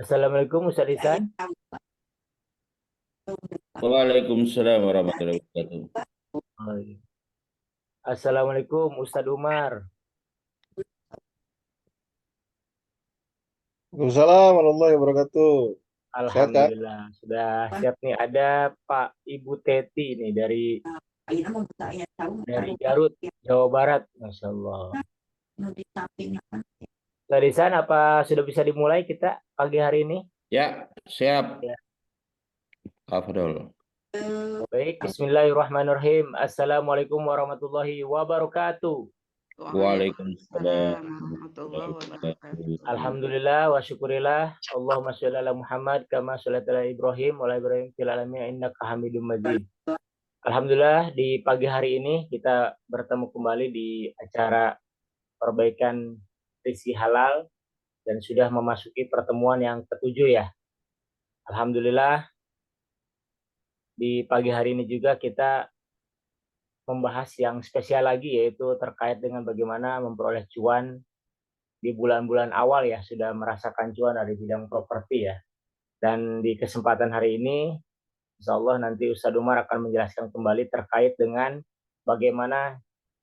Assalamualaikum Ustaz Ihsan. Waalaikumsalam warahmatullahi wabarakatuh. Oh, iya. Assalamualaikum Ustaz Umar. Waalaikumsalam warahmatullahi wabarakatuh. Sehat kan? Alhamdulillah sudah siap nih. Ada Pak Ibu Teti nih dari Garut, Jawa Barat. Masya Allah. Ustaz Ihsan, apa sudah bisa dimulai kita pagi hari ini? Ya, siap. Ya. Afdol. Baik, Bismillahirrahmanirrahim. Assalamualaikum warahmatullahi wabarakatuh. Waalaikumsalam Warahmatullahi wabarakatuh. warahmatullahi Alhamdulillah wa syukurillah. Allahumma sholli ala Muhammad kama sholata ala Ibrahim wa ala Ibrahim fil alamin innaka Hamidum Majid. Alhamdulillah di pagi hari ini kita bertemu kembali di acara perbaikan rizki halal dan sudah memasuki pertemuan yang ketujuh ya. Alhamdulillah di pagi hari ini juga kita membahas yang spesial lagi yaitu terkait dengan bagaimana memperoleh cuan di bulan-bulan awal ya, sudah merasakan cuan dari bidang properti ya. Dan di kesempatan hari ini Insya Allah nanti Ustadz Umar akan menjelaskan kembali terkait dengan bagaimana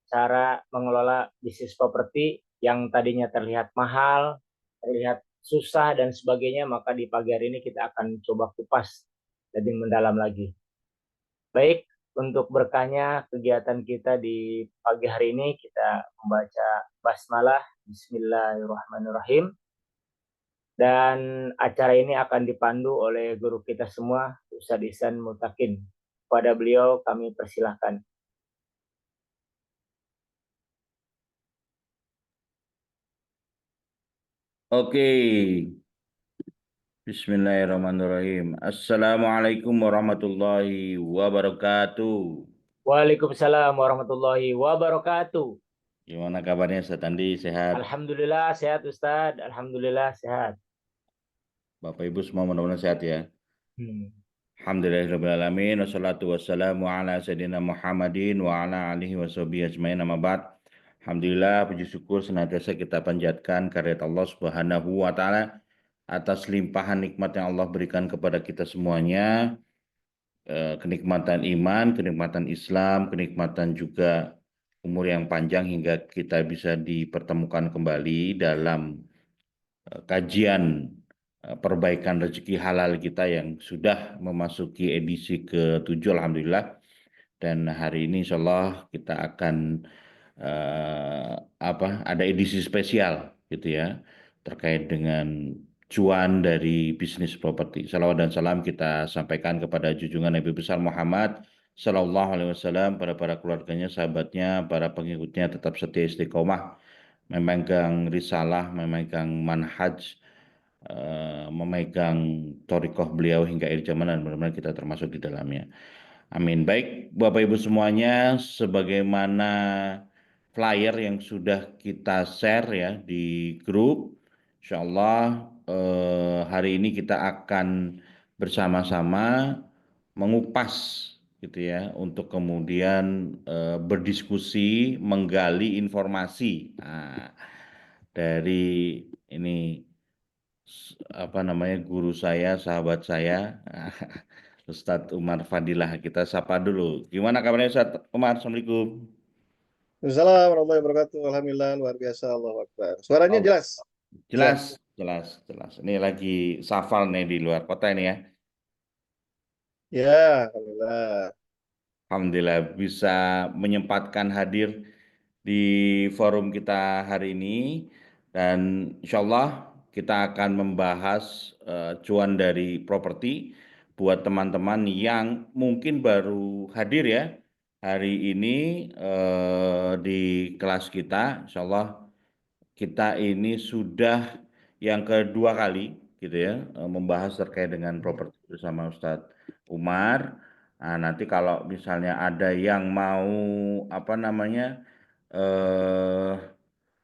cara mengelola bisnis properti yang tadinya terlihat mahal, terlihat susah dan sebagainya, maka di pagi hari ini kita akan coba kupas lebih mendalam lagi. Baik, untuk berkahnya kegiatan kita di pagi hari ini kita membaca basmalah, Bismillahirrahmanirrahim. Dan acara ini akan dipandu oleh guru kita semua, Ustadz Ihsan Mutakin. Kepada beliau kami persilahkan. Oke. Bismillahirrahmanirrahim. Assalamualaikum warahmatullahi wabarakatuh. Waalaikumsalam warahmatullahi wabarakatuh. Gimana kabarnya Ustaz Andi? Sehat? Alhamdulillah sehat Ustadz. Alhamdulillah sehat. Bapak Ibu semua mudah-mudahan sehat ya. Alhamdulillahirrahmanirrahim. Wassalatu wassalamu ala sayyidina Muhammadin wa ala alihi wa sahbihi ajmain amma ba'd. Alhamdulillah, puji syukur senantiasa kita panjatkan kehadirat Allah Subhanahu wa taala atas limpahan nikmat yang Allah berikan kepada kita semuanya. Kenikmatan iman, kenikmatan Islam, kenikmatan juga umur yang panjang hingga kita bisa dipertemukan kembali dalam kajian perbaikan rezeki halal kita yang sudah memasuki edisi ke-7 Alhamdulillah. Dan hari ini insya Allah kita akan ada edisi spesial gitu ya terkait dengan cuan dari bisnis properti. Salawat dan salam kita sampaikan kepada junjungan Nabi besar Muhammad Sallallahu Alaihi Wasallam, pada para keluarganya, sahabatnya, para pengikutnya tetap setia istiqomah memegang risalah, memegang manhaj, memegang thoriqoh beliau hingga akhir zaman, dan benar-benar kita termasuk di dalamnya. Amin. Baik, Bapak Ibu semuanya, sebagaimana flyer yang sudah kita share ya di grup, insya Allah hari ini kita akan bersama-sama mengupas gitu ya, untuk kemudian berdiskusi, menggali informasi. Nah, dari ini guru saya, sahabat saya, Ustadz Umar Fadilah. Kita sapa dulu. Gimana kabarnya Ustadz Umar? Assalamualaikum. Waalaikumsalam warahmatullahi wabarakatuh. Alhamdulillah luar biasa, Allahu Akbar. Suaranya Oh, jelas. jelas, jelas, jelas. Ini lagi safal nih di luar kota ini ya. Ya, alhamdulillah. Alhamdulillah bisa menyempatkan hadir di forum kita hari ini, dan insya Allah kita akan membahas cuan dari properti buat teman-teman yang mungkin baru hadir ya hari ini di kelas kita. Insya Allah kita ini sudah yang kedua kali gitu ya membahas terkait dengan properti bersama Ustadz Umar. Nah, nanti kalau misalnya ada yang mau eh,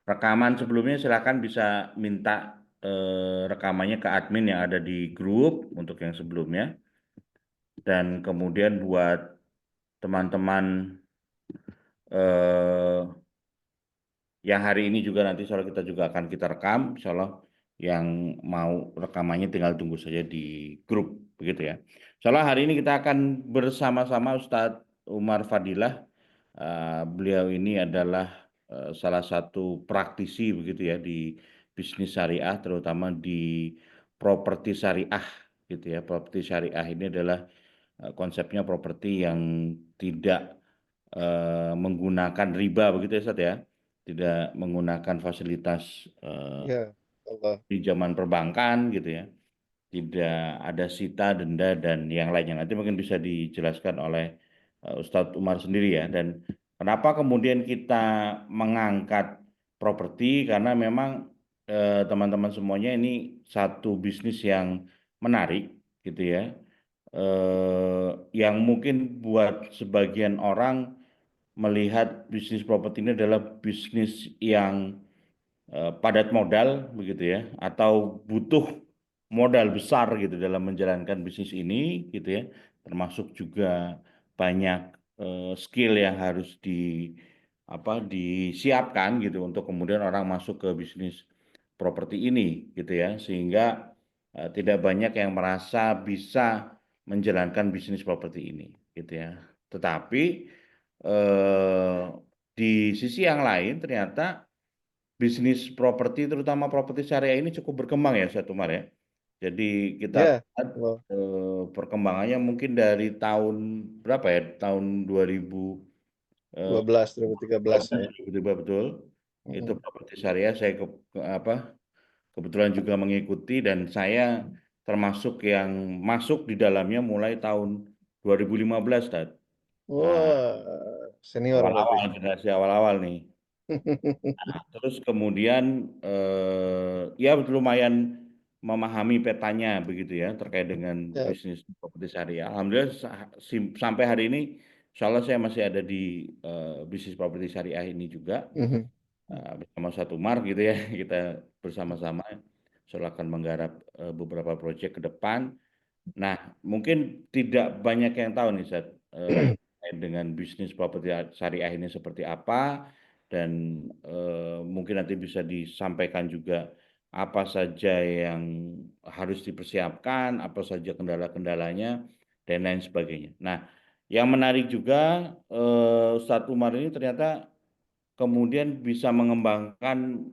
rekaman sebelumnya, silakan bisa minta rekamannya ke admin yang ada di grup untuk yang sebelumnya. Dan kemudian buat teman-teman yang hari ini juga nanti soal kita juga akan kita rekam, insya Allah yang mau rekamannya tinggal tunggu saja di grup begitu ya. Soalnya hari ini kita akan bersama-sama Ustadz Umar Fadilah. Beliau ini adalah salah satu praktisi begitu ya di bisnis syariah, terutama di properti syariah gitu ya. Properti syariah ini adalah konsepnya properti yang tidak menggunakan riba begitu ya Ustadz ya. Tidak menggunakan fasilitas Ya, Allah. di zaman perbankan gitu ya. Tidak ada sita, denda, dan yang lainnya. Nanti mungkin bisa dijelaskan oleh Ustadz Umar sendiri ya. Dan kenapa kemudian kita mengangkat properti? Karena memang teman-teman semuanya ini satu bisnis yang menarik gitu ya. Yang mungkin buat sebagian orang melihat bisnis properti ini adalah bisnis yang padat modal begitu ya, atau butuh modal besar gitu dalam menjalankan bisnis ini gitu ya, termasuk juga banyak skill yang harus disiapkan gitu untuk kemudian orang masuk ke bisnis properti ini gitu ya, sehingga tidak banyak yang merasa bisa menjalankan bisnis properti ini gitu ya. Tetapi eh, di sisi yang lain ternyata bisnis properti, terutama properti syariah ini cukup berkembang ya, Ustaz Umar ya. Jadi kita Ya, lihat Allah. perkembangannya mungkin dari tahun berapa ya? Tahun 2000 12, 2013 ya. tiba betul. Itu Mm-mm. properti syariah saya kebetulan juga mengikuti dan saya termasuk yang masuk di dalamnya mulai tahun 2015, Ustaz. Nah, Wah, senior berarti. awal-awal generasi awal-awal nih. Terus kemudian ya lumayan memahami petanya begitu ya terkait dengan Ya. bisnis properti syariah. Alhamdulillah sampai hari ini, insya Allah saya masih ada di bisnis properti syariah ini juga Mhm. bersama satu Mar gitu ya. Kita bersama-sama insya akan menggarap beberapa proyek ke depan. Nah, mungkin tidak banyak yang tahu nih, Zat, terkait dengan bisnis properti syariah ini seperti apa, dan mungkin nanti bisa disampaikan juga apa saja yang harus dipersiapkan, apa saja kendala-kendalanya, dan lain sebagainya. Nah, yang menarik juga, Ustadz Umar ini ternyata kemudian bisa mengembangkan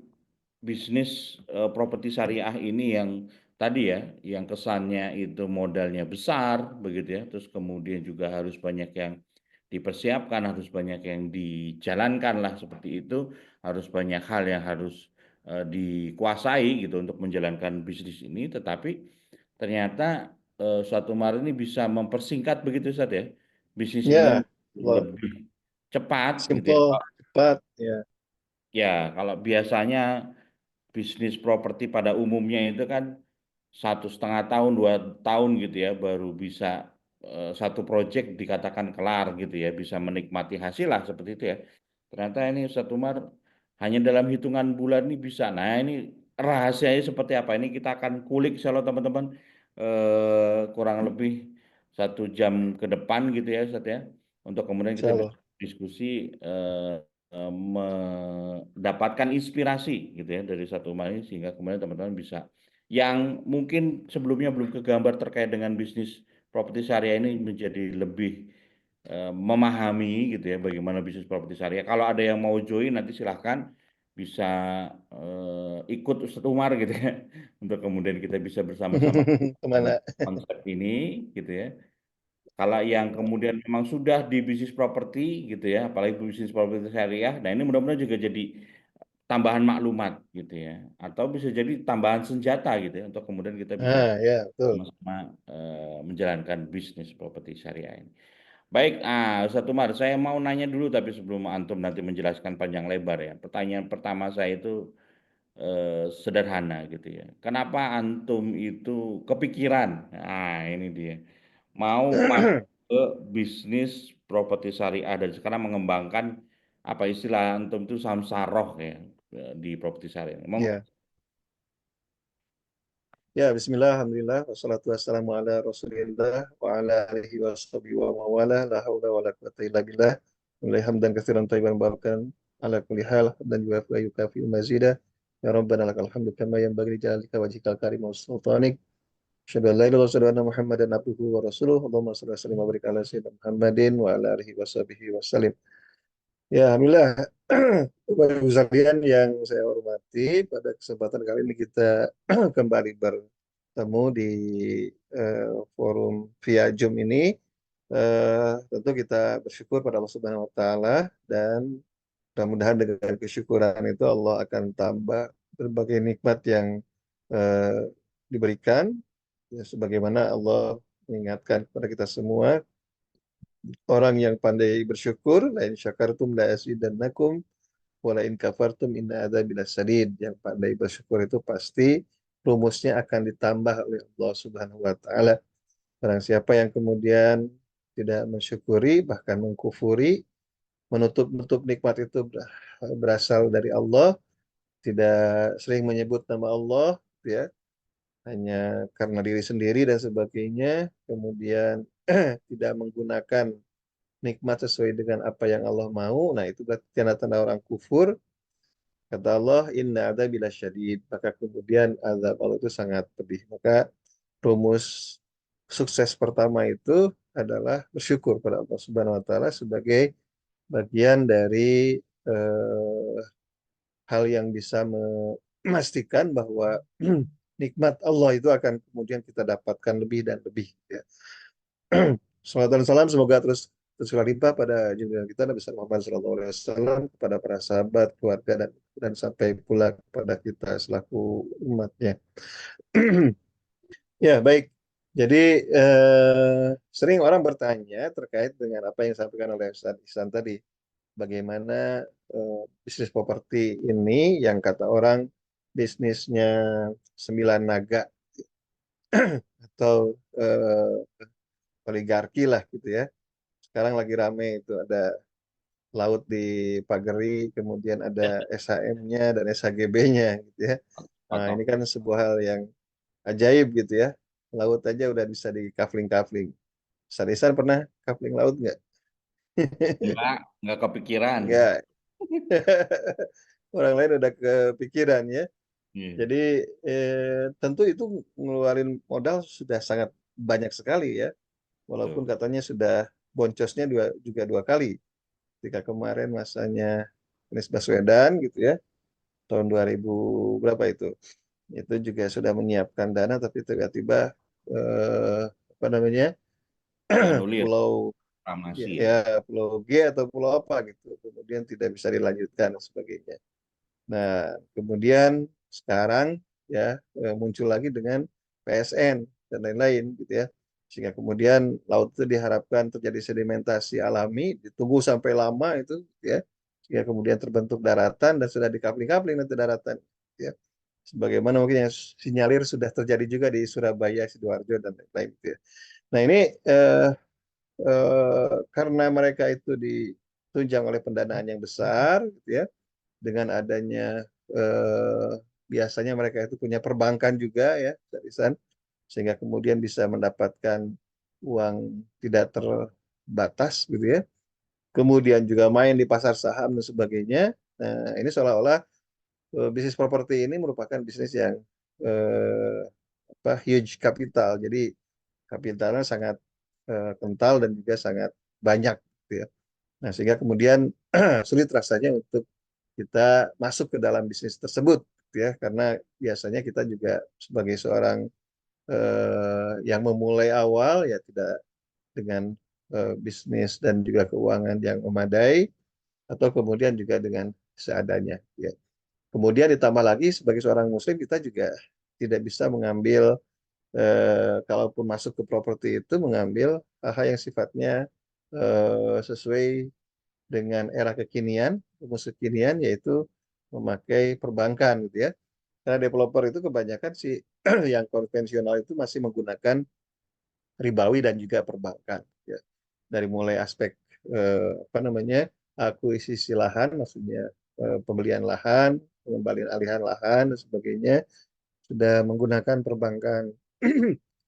bisnis properti syariah ini yang tadi ya, yang kesannya itu modalnya besar begitu ya, terus kemudian juga harus banyak yang dipersiapkan, harus banyak yang dijalankan lah seperti itu, harus banyak hal yang harus dikuasai gitu untuk menjalankan bisnis ini, tetapi ternyata suatu hari ini bisa mempersingkat begitu Ustaz ya, bisnis ini Ya, Allah. lebih cepat gitu ya. Simple, cepat. Ya, Ya, kalau biasanya bisnis properti pada umumnya itu kan 1,5 tahun 2 tahun gitu ya baru bisa satu proyek dikatakan kelar gitu ya, bisa menikmati hasil lah seperti itu ya. Ternyata ini Ustadz Umar hanya dalam hitungan bulan ini bisa. Nah, ini rahasianya seperti apa, ini kita akan kulik kalau teman-teman kurang lebih 1 jam ke depan gitu ya Ustadz ya, untuk kemudian insya kita bisa Allah. diskusi mendapatkan inspirasi gitu ya dari satu Umar ini, sehingga kemudian teman-teman bisa yang mungkin sebelumnya belum kegambar terkait dengan bisnis properti syariah ini menjadi lebih memahami gitu ya bagaimana bisnis properti syariah. Kalau ada yang mau join nanti silahkan bisa ikut Ustadz Umar gitu ya untuk kemudian kita bisa bersama-sama Kemana? konsep ini gitu ya. Kalau yang kemudian memang sudah di bisnis properti gitu ya, apalagi bisnis properti syariah, nah ini mudah-mudahan juga jadi tambahan maklumat gitu ya, atau bisa jadi tambahan senjata gitu ya untuk kemudian kita bisa Ah, ya, betul. sama-sama menjalankan bisnis properti syariah ini. Baik, Ustaz Umar, saya mau nanya dulu tapi sebelum antum nanti menjelaskan panjang lebar ya. Pertanyaan pertama saya itu sederhana gitu ya. Kenapa antum itu kepikiran? Nah, ini dia. Mau masuk ke bisnis properti syariah dan sekarang mengembangkan apa istilah antum itu samsaroh ya di properti syariah. Ya. Ya, bismillah, alhamdulillah, wassalatu wassalamu ala rasulillah, wa ala alihi wa sahbihi wa mawala, la hawla wa la quwata illa billah, mulai hamdan kathiran tayyiban barakan, ala kulli hal, dan yukafi mazidah. Ya Rabbana lakal hamdu kama yanbaghi li jalalika wajhikal karim wa sultanik. Asyhadu an la ilaha illallah wa asyhadu anna Muhammadan abduhu wa rasuluh. Allahumma shalli wa sallim wa barik ala sayyidina Muhammadin wa ala alihi wa sahbihi wa sallim. Ya, alhamdulillah. Bapak Ibu sekalian yang saya hormati, pada kesempatan kali ini kita kembali bertemu di forum via Zoom ini. Tentu kita bersyukur pada Allah Subhanahu wa taala, dan mudah-mudahan dengan kesyukuran itu Allah akan tambah berbagai nikmat yang eh, diberikan, ya, sebagaimana Allah mengingatkan kepada kita semua, orang yang pandai bersyukur, la in syakartum la azidannakum wa la in kafartum inna adzabi lasadid. Yang pandai bersyukur itu pasti rumusnya akan ditambah oleh Allah Subhanahu wa taala. Barang siapa yang kemudian tidak mensyukuri, bahkan mengkufuri, menutup-nutup nikmat itu berasal dari Allah, tidak sering menyebut nama Allah, ya, hanya karena diri sendiri dan sebagainya, kemudian tidak menggunakan nikmat sesuai dengan apa yang Allah mau, nah itu berarti tanda-tanda orang kufur. Kata Allah, inna adzabi lasyadid, maka kemudian azab Allah itu sangat pedih. Maka rumus sukses pertama itu adalah bersyukur pada Allah Subhanahu wa taala sebagai bagian dari hal yang bisa memastikan bahwa nikmat Allah itu akan kemudian kita dapatkan lebih dan lebih, ya. Salawat dan salam semoga terus limpah pada junjungan kita Nabi Muhammad SAW, kepada para sahabat, keluarga, dan sampai pula kepada kita selaku umatnya. Ya, baik. Jadi sering orang bertanya terkait dengan apa yang disampaikan oleh Ustaz Ihsan tadi. Bagaimana bisnis properti ini yang kata orang bisnisnya 9 naga atau oligarki lah gitu ya. Sekarang lagi rame itu, ada laut di Pageri, kemudian ada SHM-nya dan SHGB-nya gitu ya. Nah, ini kan sebuah hal yang ajaib gitu ya. Laut aja udah bisa di kafling-kafling. Sarisan pernah kafling laut nggak? Enggak kepikiran. Nggak. Orang lain udah kepikiran ya. Jadi tentu itu ngeluarin modal sudah sangat banyak sekali ya. Walaupun katanya sudah boncosnya juga 2 kali. Ketika kemarin masanya Anies Baswedan gitu ya, tahun 2000 berapa itu juga sudah menyiapkan dana, tapi tiba-tiba apa namanya, Anulir pulau reklamasi ya. ya pulau G atau pulau apa gitu, kemudian tidak bisa dilanjutkan dan sebagainya. Nah, kemudian sekarang ya muncul lagi dengan PSN dan lain-lain gitu ya. Sehingga kemudian laut itu diharapkan terjadi sedimentasi alami, ditunggu sampai lama itu ya. Sehingga kemudian terbentuk daratan dan sudah dikapling-kapling nanti daratan ya. Sebagaimana mungkin yang sinyalir sudah terjadi juga di Surabaya, Sidoarjo dan lain-lain gitu ya. Nah, ini karena mereka itu ditunjang oleh pendanaan yang besar gitu ya, dengan adanya biasanya mereka itu punya perbankan juga ya, sehingga kemudian bisa mendapatkan uang tidak terbatas gitu ya. Kemudian juga main di pasar saham dan sebagainya. Nah, ini seolah-olah bisnis properti ini merupakan bisnis yang eh, huge capital. Jadi kapitalnya sangat kental dan juga sangat banyak gitu ya. Nah, sehingga kemudian sulit rasanya untuk kita masuk ke dalam bisnis tersebut ya, karena biasanya kita juga sebagai seorang yang memulai awal ya tidak dengan bisnis dan juga keuangan yang memadai, atau kemudian juga dengan seadanya ya. Kemudian ditambah lagi sebagai seorang muslim kita juga tidak bisa mengambil kalaupun masuk ke properti itu mengambil hal yang sifatnya sesuai dengan era kekinian, rumus kekinian, yaitu memakai perbankan gitu ya. Karena developer itu kebanyakan sih yang konvensional itu masih menggunakan ribawi dan juga perbankan ya. Dari mulai aspek apa namanya, akuisisi lahan, maksudnya pembelian lahan, pengembalian alihan lahan dan sebagainya sudah menggunakan perbankan.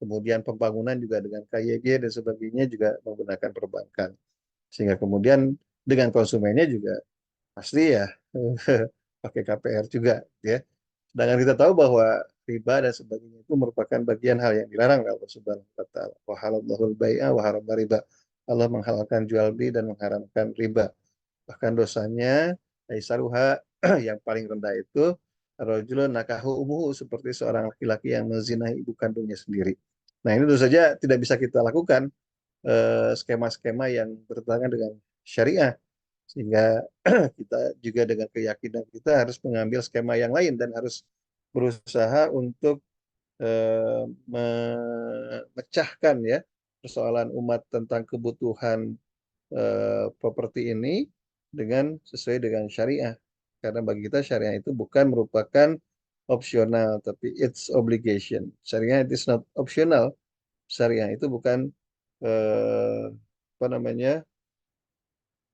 Kemudian pembangunan juga dengan KYG dan sebagainya juga menggunakan perbankan. Sehingga kemudian dengan konsumennya juga pasti ya pakai KPR juga ya. Sedangkan kita tahu bahwa riba dan sebagainya itu merupakan bagian hal yang dilarang oleh Allah Subhanahu wa taala. Wa halallahu al-bai'a wa harrama riba. Allah menghalalkan jual beli dan mengharamkan riba. Bahkan dosanya aisaruha yang paling rendah itu rajulun nakahu umuhu, seperti seorang laki-laki yang menzinahi ibu kandungnya sendiri. Nah, ini tentu saja tidak bisa kita lakukan skema-skema yang bertentangan dengan syariah, sehingga kita juga dengan keyakinan kita harus mengambil skema yang lain dan harus berusaha untuk memecahkan ya persoalan umat tentang kebutuhan properti ini dengan sesuai dengan syariah. Karena bagi kita syariah itu bukan merupakan opsional, tapi it's obligation. Syariah it is not optional. Syariah itu bukan apa namanya,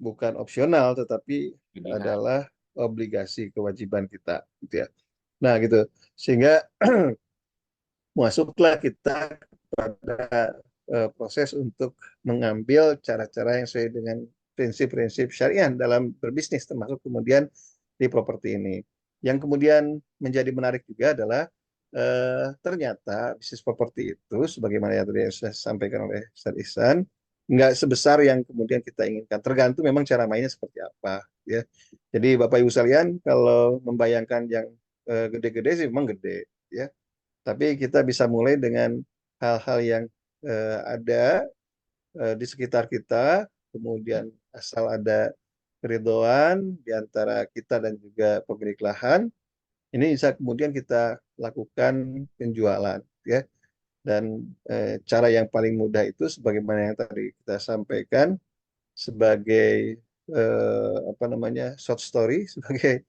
bukan opsional, tetapi Pilihan. adalah obligasi kewajiban kita, gitu ya. Nah, gitu. Sehingga masuklah kita pada proses untuk mengambil cara-cara yang sesuai dengan prinsip-prinsip syariah dalam berbisnis, termasuk kemudian di properti ini. Yang kemudian menjadi menarik juga adalah ternyata bisnis properti itu, sebagaimana yang tadi sudah disampaikan oleh Ustaz Ihsan, nggak sebesar yang kemudian kita inginkan. Tergantung memang cara mainnya seperti apa, ya. Jadi Bapak Ibu sekalian, kalau membayangkan yang gede-gede sih memang gede, ya. Tapi kita bisa mulai dengan hal-hal yang ada di sekitar kita, kemudian asal ada keridoan di antara kita dan juga pemilik lahan, ini bisa kemudian kita lakukan penjualan, ya. Dan cara yang paling mudah itu sebagaimana yang tadi kita sampaikan, sebagai apa namanya, short story, sebagai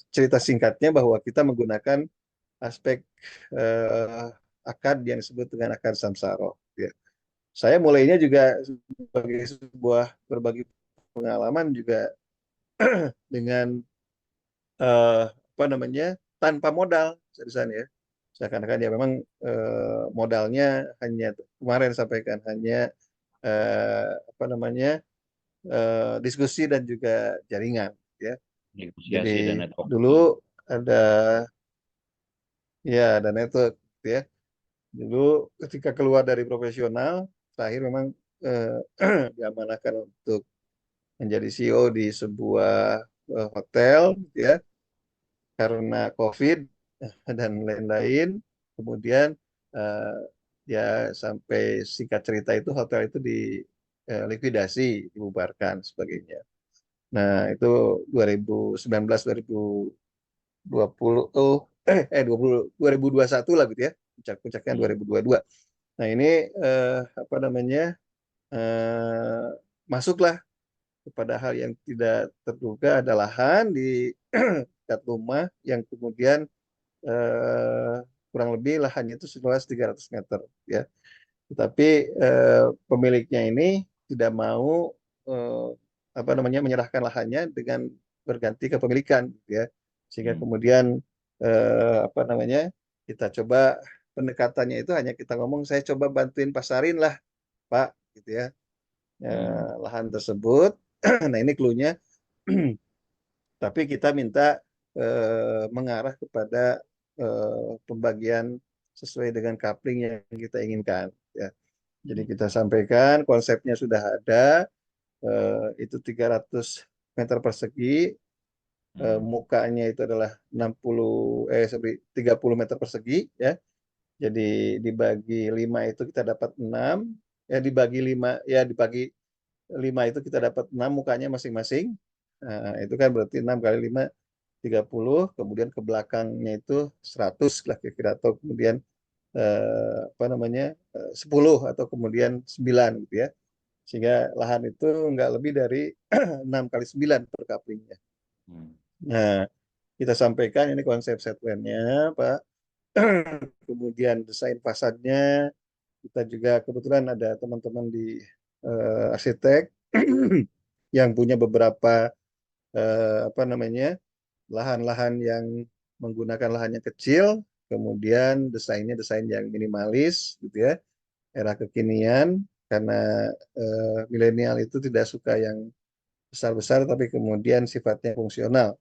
cerita singkatnya, bahwa kita menggunakan aspek eh, akad yang disebut dengan akad samsaro. Ya. Saya mulainya juga sebagai sebuah berbagi pengalaman juga dengan apa namanya, tanpa modal, seriusan ya. Seakan-akan ya memang modalnya hanya kemarin sampaikan hanya apa namanya, diskusi dan juga jaringan, ya. Jadi Negosiasi dan networking. dulu ada ya ada network, ya. Dulu ketika keluar dari profesional, terakhir memang diamanahkan untuk menjadi CEO di sebuah hotel, ya, karena COVID dan lain-lain. Kemudian eh, ya sampai singkat cerita itu hotel itu likuidasi, dibubarkan sebagainya. Nah, itu 2019 2020 2021 lah gitu ya. Puncak-puncaknya 2022. Nah, ini apa namanya? eh, masuklah kepada hal yang tidak terduga, ada lahan di dekat rumah yang kemudian eh, kurang lebih lahannya itu seluas 300 meter, ya. Tetapi pemiliknya ini tidak mau eh, apa namanya, menyerahkan lahannya dengan berganti kepemilikan, gitu ya. Sehingga kemudian apa namanya, kita coba pendekatannya itu hanya kita ngomong, saya coba bantuin pasarin lah, Pak, gitu ya, lahan tersebut. Nah, ini clue-nya. Tapi kita minta mengarah kepada pembagian sesuai dengan coupling yang kita inginkan, ya. Jadi kita sampaikan konsepnya sudah ada, itu 300 meter persegi, mukanya itu adalah 30 meter persegi, ya. Jadi dibagi 5 itu kita dapat 6, ya, dibagi 5, ya, dibagi 5 itu kita dapat 6 mukanya masing-masing. Nah, itu kan berarti 6 kali 5 30, kemudian ke belakangnya itu 100 lah kira-kira, atau kemudian apa namanya, 10 atau kemudian 9, gitu ya. Sehingga lahan itu nggak lebih dari 6 kali 9 per couplingnya. Nah, kita sampaikan ini konsep set plan-nya, Pak. Kemudian desain fasadnya, kita juga kebetulan ada teman-teman di arsitek yang punya beberapa apa namanya, lahan-lahan yang menggunakan lahan yang kecil, kemudian desainnya desain yang minimalis, gitu ya, era kekinian, karena milenial itu tidak suka yang besar-besar, tapi kemudian sifatnya fungsional,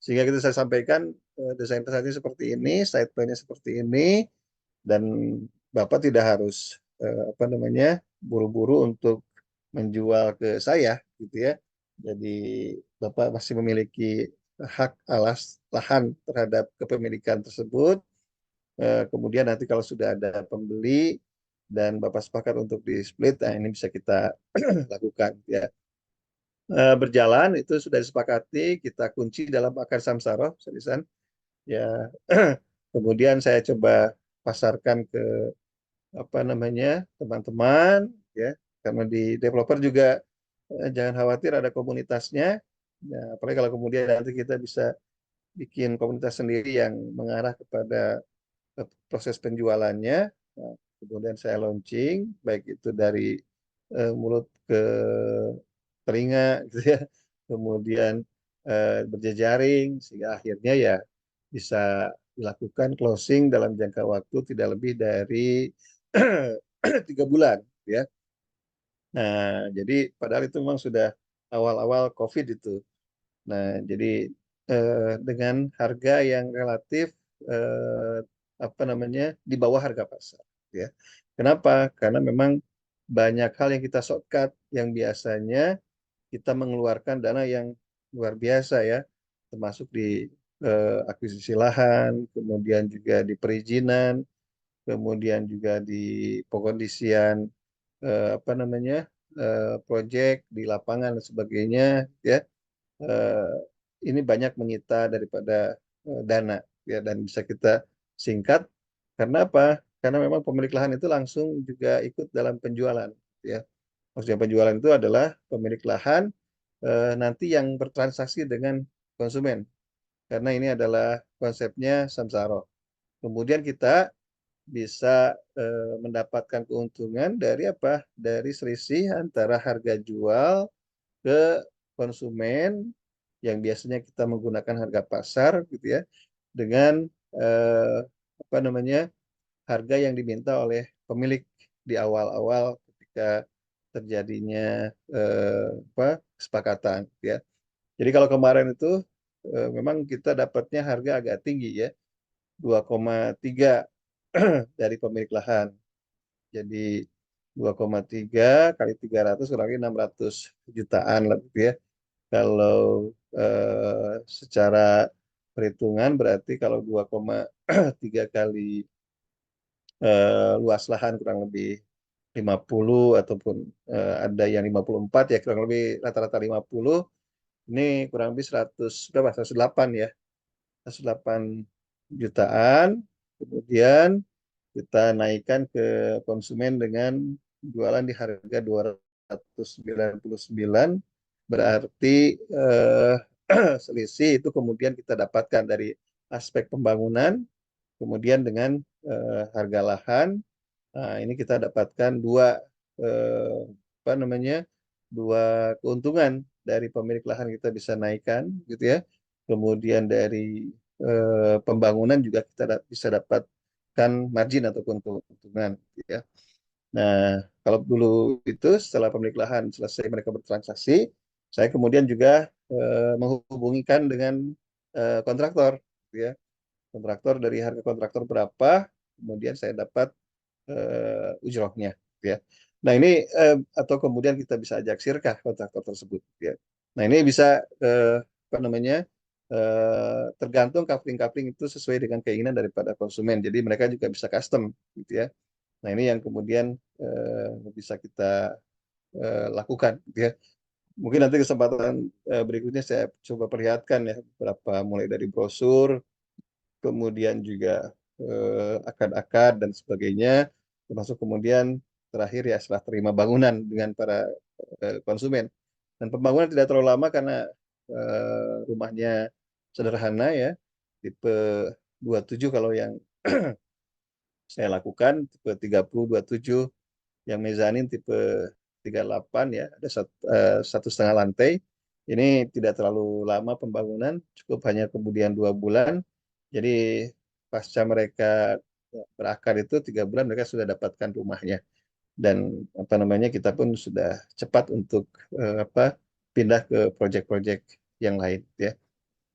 Sehingga kita saya sampaikan desainnya seperti ini, side plan-nya seperti ini, dan Bapak tidak harus apa namanya buru-buru untuk menjual ke saya gitu ya. Jadi Bapak masih memiliki hak alas lahan terhadap kepemilikan tersebut. Kemudian nanti kalau sudah ada pembeli dan Bapak sepakat untuk di split, nah ini bisa kita lakukan ya. Berjalan itu sudah disepakati, kita kunci dalam akad samsara, Ustaz. Ya, kemudian saya coba pasarkan ke apa namanya teman-teman ya, karena di developer juga jangan khawatir ada komunitasnya. Ya, apalagi kalau kemudian nanti kita bisa bikin komunitas sendiri yang mengarah kepada proses penjualannya. Nah, kemudian saya launching, baik itu dari mulut ke telinga, gitu ya. Kemudian berjejaring, sehingga akhirnya ya bisa dilakukan closing dalam jangka waktu tidak lebih dari 3 bulan, ya. Nah, jadi padahal itu memang sudah awal-awal COVID itu. Nah, jadi dengan harga yang relatif eh, apa namanya di bawah harga pasar, ya. Kenapa? Karena memang banyak hal yang kita shortcut yang biasanya kita mengeluarkan dana yang luar biasa ya, termasuk di akuisisi lahan, kemudian juga di perizinan, kemudian juga di pengkondisian apa namanya proyek di lapangan dan sebagainya, ya. eh, ini banyak menyita daripada dana ya, dan bisa kita singkat karena apa? Karena memang pemilik lahan itu langsung juga ikut dalam penjualan ya. Maksudnya penjualan itu adalah pemilik lahan nanti yang bertransaksi dengan konsumen, karena ini adalah konsepnya samsara. Kemudian kita bisa mendapatkan keuntungan dari apa? Dari selisih antara harga jual ke konsumen yang biasanya kita menggunakan harga pasar gitu ya, dengan eh, apa namanya harga yang diminta oleh pemilik di awal-awal ketika terjadinya kesepakatan gitu ya. Jadi kalau kemarin itu memang kita dapatnya harga agak tinggi ya, 2,3 dari pemilik lahan. Jadi 2,3 kali 300 kurang lebih 600 jutaan lah gitu ya. Kalau secara perhitungan berarti kalau 2,3 kali luas lahan kurang lebih 50 ataupun ada yang 54 ya, kurang lebih rata-rata 50, ini kurang lebih 100 berapa? 108 ya. 108 jutaan. Kemudian kita naikkan ke konsumen dengan jualan di harga 299, berarti selisih itu kemudian kita dapatkan dari aspek pembangunan, kemudian dengan harga lahan. Nah, ini kita dapatkan eh, apa namanya dua keuntungan dari pemilik lahan, kita bisa naikkan gitu ya. Kemudian dari pembangunan juga kita bisa dapatkan margin ataupun keuntungan gitu ya. Nah, kalau dulu itu setelah pemilik lahan selesai mereka bertransaksi, saya kemudian juga menghubungikan dengan kontraktor gitu ya. Kontraktor, dari harga kontraktor berapa, kemudian saya dapat ujrohnya gitu ya. Nah, ini atau kemudian kita bisa ajak sirkah kontraktor tersebut gitu ya. Nah, ini bisa apa namanya tergantung coupling-coupling itu sesuai dengan keinginan daripada konsumen. Jadi mereka juga bisa custom gitu ya. Nah, ini yang kemudian bisa kita lakukan gitu ya. Mungkin nanti kesempatan berikutnya saya coba perlihatkan ya beberapa, mulai dari brosur, kemudian juga akad-akad dan sebagainya, termasuk kemudian terakhir ya setelah terima bangunan dengan para konsumen. Dan pembangunan tidak terlalu lama karena rumahnya sederhana ya, tipe 27 kalau yang saya lakukan, tipe 30-27, yang mezanin tipe 38 ya, ada 1,5 lantai. Ini tidak terlalu lama pembangunan, cukup hanya kemudian 2 bulan. Jadi pasca mereka berakar itu 3 bulan mereka sudah dapatkan rumahnya, dan apa namanya kita pun sudah cepat untuk apa pindah ke proyek-proyek yang lain ya.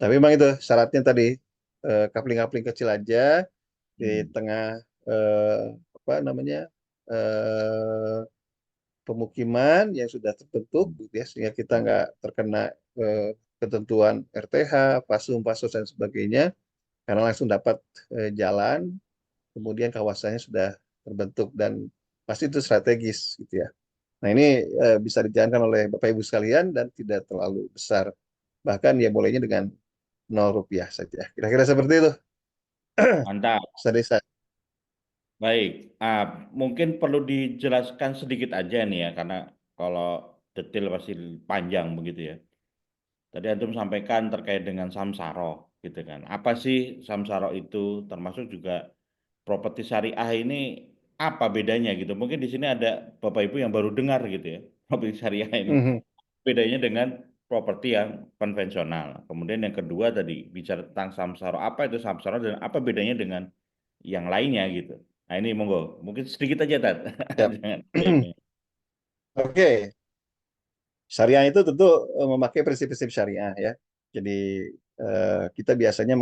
Tapi memang itu syaratnya tadi kapling-kapling kecil aja di tengah apa namanya pemukiman yang sudah terbentuk, gitu ya, sehingga kita nggak terkena ketentuan RTH, pasum dan sebagainya, karena langsung dapat jalan, kemudian kawasannya sudah terbentuk dan pasti itu strategis, gitu ya. Nah ini bisa dijalankan oleh Bapak Ibu sekalian dan tidak terlalu besar, bahkan ya mulainya dengan Rp0 saja. Kira-kira seperti itu, Mantap. Ustaz Desa. Baik, mungkin perlu dijelaskan sedikit aja nih ya, karena kalau detail pasti panjang begitu ya. Tadi antum sampaikan terkait dengan samsaro, gitu kan. Apa sih samsaro itu? Termasuk juga properti syariah ini apa bedanya gitu? Mungkin di sini ada Bapak Ibu yang baru dengar gitu ya, properti syariah ini. Mhm. Bedanya dengan properti yang konvensional. Kemudian yang kedua tadi bicara tentang samsaro. Apa itu samsaro dan apa bedanya dengan yang lainnya gitu. Nah ini monggo, mungkin sedikit aja Tat. Siap. Jangan banyak. Oke, syariah itu tentu memakai prinsip-prinsip syariah ya. Jadi kita biasanya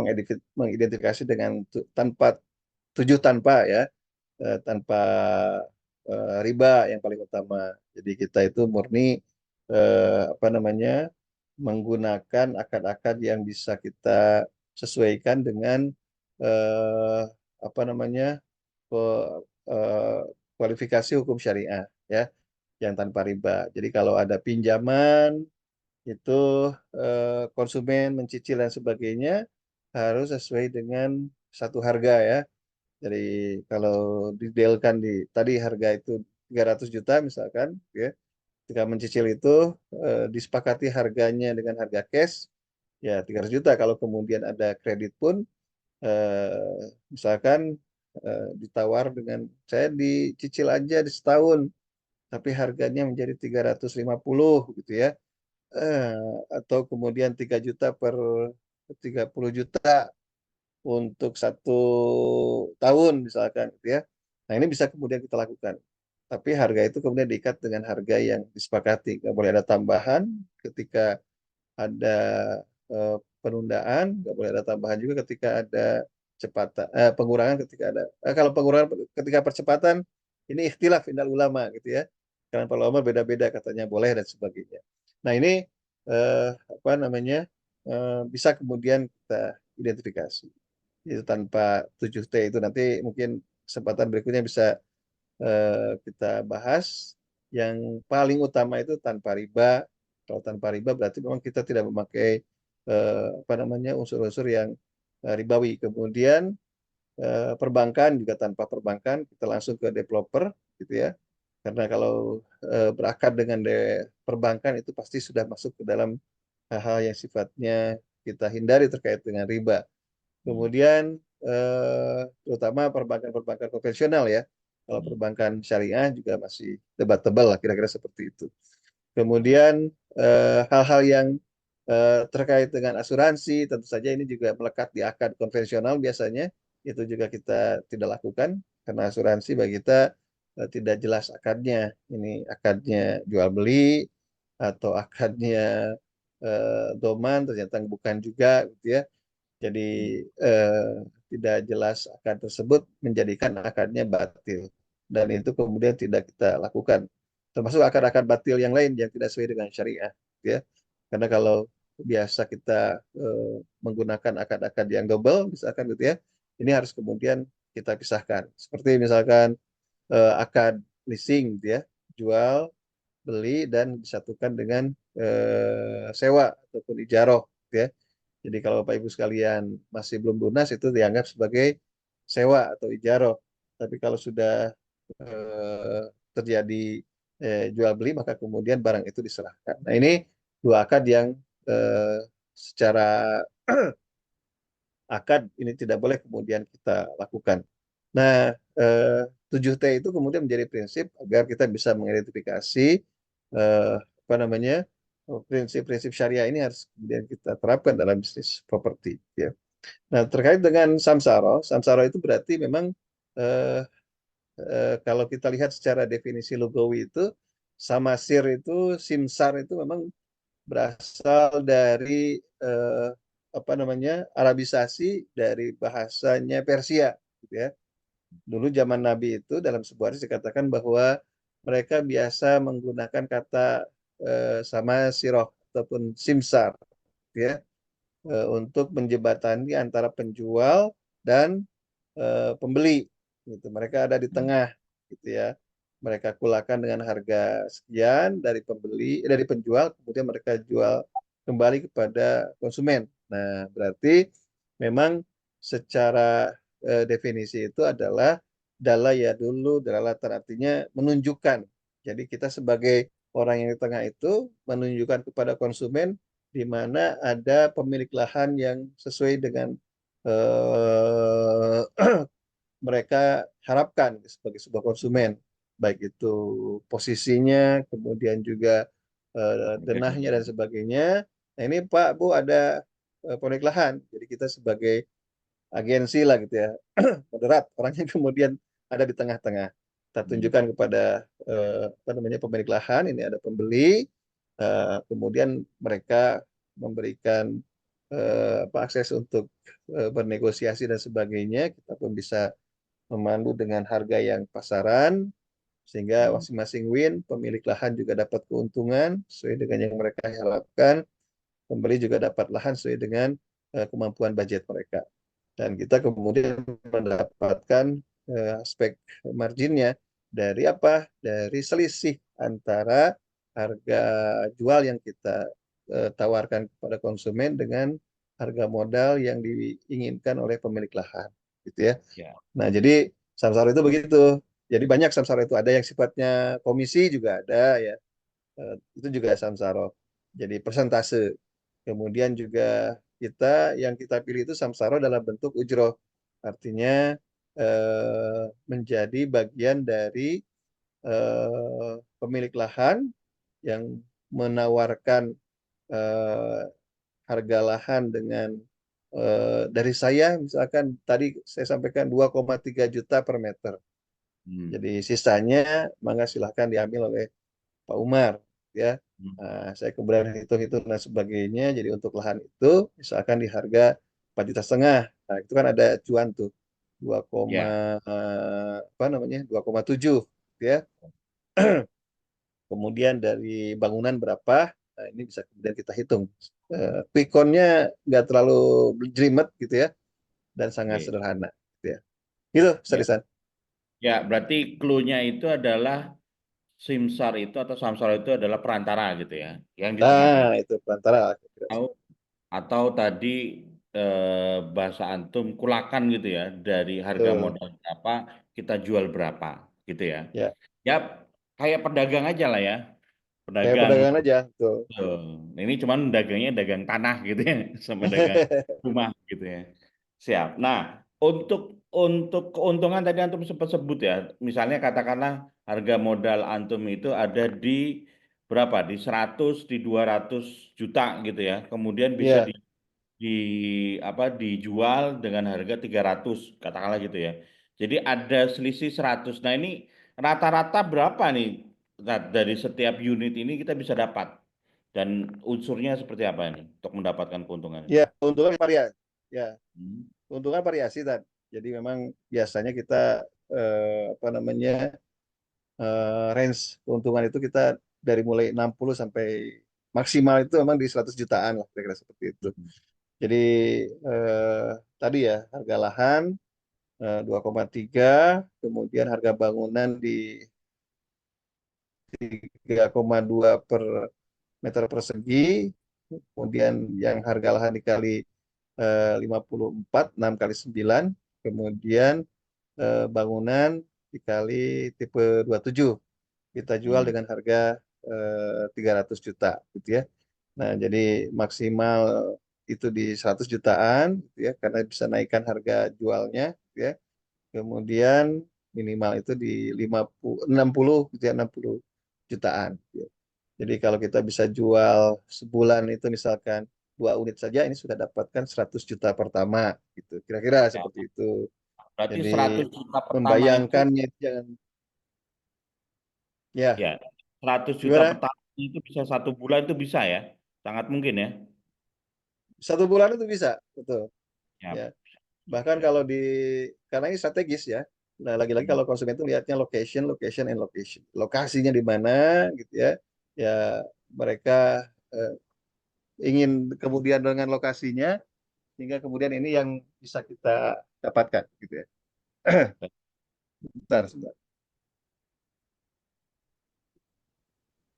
mengidentifikasi dengan tanpa tujuh tanpa ya, tanpa riba yang paling utama. Jadi kita itu murni apa namanya menggunakan akad-akad yang bisa kita sesuaikan dengan eh, apa namanya eh, kualifikasi hukum syariah ya, yang tanpa riba. Jadi kalau ada pinjaman itu konsumen mencicil dan sebagainya harus sesuai dengan satu harga ya. Jadi kalau didealkan di tadi harga itu 300 juta misalkan ya, ketika mencicil itu disepakati harganya dengan harga cash ya 300 juta. Kalau kemudian ada kredit pun misalkan ditawar dengan saya dicicil aja di setahun tapi harganya menjadi 350 gitu ya. Eh, atau kemudian 3 juta per 30 juta untuk 1 tahun misalkan gitu ya. Nah ini bisa kemudian kita lakukan. Tapi harga itu kemudian diikat dengan harga yang disepakati. Nggak boleh ada tambahan ketika ada penundaan, nggak boleh ada tambahan juga ketika ada pengurangan ketika ada kalau pengurangan ketika percepatan ini ikhtilaf indal ulama gitu ya. Karena para ulama beda-beda katanya boleh dan sebagainya. Nah ini apa namanya bisa kemudian kita identifikasi itu tanpa 7T itu nanti mungkin kesempatan berikutnya bisa kita bahas. Yang paling utama itu tanpa riba. Kalau tanpa riba berarti memang kita tidak memakai apa namanya unsur-unsur yang ribawi. Kemudian perbankan juga tanpa perbankan kita langsung ke developer gitu ya. Karena kalau berakar dengan perbankan itu pasti sudah masuk ke dalam hal-hal yang sifatnya kita hindari terkait dengan riba. Kemudian terutama perbankan-perbankan konvensional ya. Kalau perbankan syariah juga masih debatable lah kira-kira seperti itu. Kemudian hal-hal yang terkait dengan asuransi tentu saja ini juga melekat di akad konvensional biasanya itu juga kita tidak lakukan karena asuransi bagi kita tidak jelas akadnya. Ini akadnya jual beli atau akadnya doman ternyata bukan juga gitu ya. Jadi eh, tidak jelas akad tersebut menjadikan akadnya batil dan itu kemudian tidak kita lakukan. Termasuk akad-akad batil yang lain yang tidak sesuai dengan syariah, ya. Karena kalau biasa kita menggunakan akad-akad yang double, misalkan gitu ya, ini harus kemudian kita pisahkan. Seperti misalkan akad leasing, gitu ya, jual, beli dan disatukan dengan sewa ataupun ijaroh, gitu ya. Jadi kalau Bapak Ibu sekalian masih belum lunas itu dianggap sebagai sewa atau ijaroh. Tapi kalau sudah eh, terjadi jual beli maka kemudian barang itu diserahkan. Nah ini dua akad yang secara akad ini tidak boleh kemudian kita lakukan. Nah 7T itu kemudian menjadi prinsip agar kita bisa mengidentifikasi apa namanya prinsip-prinsip syariah ini harus kemudian kita terapkan dalam bisnis properti. Ya. Nah, terkait dengan samsara, samsara itu berarti memang eh, kalau kita lihat secara definisi lugawi itu, samasir itu, simsar itu memang berasal dari apa namanya Arabisasi dari bahasanya Persia, gitu ya. Dulu zaman Nabi itu dalam sebuah hadis dikatakan bahwa mereka biasa menggunakan kata sama siroh ataupun simsar, gitu ya, untuk menjembatani antara penjual dan pembeli. Gitu. Mereka ada di tengah, gitu ya. Mereka kulakan dengan harga sekian dari pembeli, dari penjual, kemudian mereka jual kembali kepada konsumen. Nah, berarti memang secara definisi itu adalah dalla ya dulu, dalalatan artinya menunjukkan. Jadi kita sebagai orang yang di tengah itu menunjukkan kepada konsumen di mana ada pemilik lahan yang sesuai dengan eh, mereka harapkan sebagai sebuah konsumen, baik itu posisinya, kemudian juga denahnya dan sebagainya. Nah ini Pak Bu ada pemilik lahan, jadi kita sebagai agensi lah gitu ya, moderat orangnya kemudian ada di tengah-tengah. Kita tunjukkan kepada apa namanya pemilik lahan, ini ada pembeli, kemudian mereka memberikan apa akses untuk bernegosiasi dan sebagainya. Kita pun bisa memandu dengan harga yang pasaran sehingga masing-masing win, pemilik lahan juga dapat keuntungan sesuai dengan yang mereka harapkan, pembeli juga dapat lahan sesuai dengan kemampuan budget mereka. Dan kita kemudian mendapatkan aspek marginnya dari apa? Dari selisih antara harga jual yang kita tawarkan kepada konsumen dengan harga modal yang diinginkan oleh pemilik lahan, gitu ya. Ya. Nah, jadi samsara itu begitu. Jadi banyak samsara itu, ada yang sifatnya komisi juga ada ya. Itu juga samsara. Jadi persentase. Kemudian juga yang kita pilih itu samsara dalam bentuk ujroh. Artinya menjadi bagian dari pemilik lahan yang menawarkan eh, harga lahan dengan dari saya misalkan tadi saya sampaikan 2,3 juta per meter. Jadi sisanya mangga silahkan diambil oleh Pak Umar ya. Nah, saya kemudian hitung-hitung dan sebagainya. Jadi untuk lahan itu misalkan di harga 4,5 juta. Nah, itu kan ada cuan tuh 2, Ya. apa namanya 2,7 ya. Kemudian dari bangunan berapa? Nah, ini bisa kemudian kita hitung. Quick count-nya nggak terlalu jelimet gitu ya dan sangat Oke. sederhana gitu ya. Gitu, Ya. Ustaz. Ya, berarti clue-nya itu adalah simsar itu atau samsara itu adalah perantara gitu ya, yang di tengah-tengah. Nah, itu perantara. Atau tadi bahasa antum kulakan gitu ya, dari harga Tuh, modal berapa kita jual berapa gitu ya. ya. Ya kayak pedagang aja lah ya, Kayak pedagang. perdagangan aja. Tuh. Tuh. Ini cuman dagangnya dagang tanah gitu ya, sama dagang rumah gitu ya. Siap. Nah, untuk keuntungan tadi antum sempat sebut ya, misalnya katakanlah harga modal antum itu ada di berapa? Di 100, di 200 juta gitu ya. Kemudian bisa Iya, di apa dijual dengan harga 300 katakanlah gitu ya. Jadi ada selisih 100. Nah, ini rata-rata berapa nih dari setiap unit ini kita bisa dapat? Dan unsurnya seperti apa ini untuk mendapatkan keuntungan ini? ya, keuntungan variasi. Ya, Hmm. keuntungan variasi Tad. Jadi memang biasanya kita apa namanya range keuntungan itu kita dari mulai 60 sampai maksimal itu memang di 100 jutaan lah kira-kira seperti itu. Jadi eh, tadi ya harga lahan 2,3, kemudian harga bangunan di 3,2 per meter persegi, kemudian yang harga lahan dikali 54, 6 kali 9, kemudian bangunan dikali tipe 27. Kita jual Hmm. dengan harga 300 juta gitu ya. Nah, jadi maksimal itu di 100 jutaan gitu ya karena bisa naikkan harga jualnya gitu ya. Kemudian minimal itu di 50 60 gitu ya 60 jutaan gitu ya. Jadi kalau kita bisa jual sebulan itu misalkan 2 unit saja ini sudah dapatkan 100 juta pertama gitu. Kira-kira Ya, seperti itu. berarti Jadi 100 juta pertama itu membayangkannya itu jangan ya ya 100 juta gimana? pertama itu bisa 1 bulan itu bisa ya. Sangat mungkin ya. 1 bulan itu bisa, betul. Ya. Ya. Bahkan kalau karena ini strategis ya. Nah, lagi-lagi kalau konsumen itu lihatnya location, location, and location. Lokasinya di mana gitu ya. Ya, mereka ingin kemudian dengan lokasinya, sehingga kemudian ini yang bisa kita dapatkan gitu ya. Sebentar.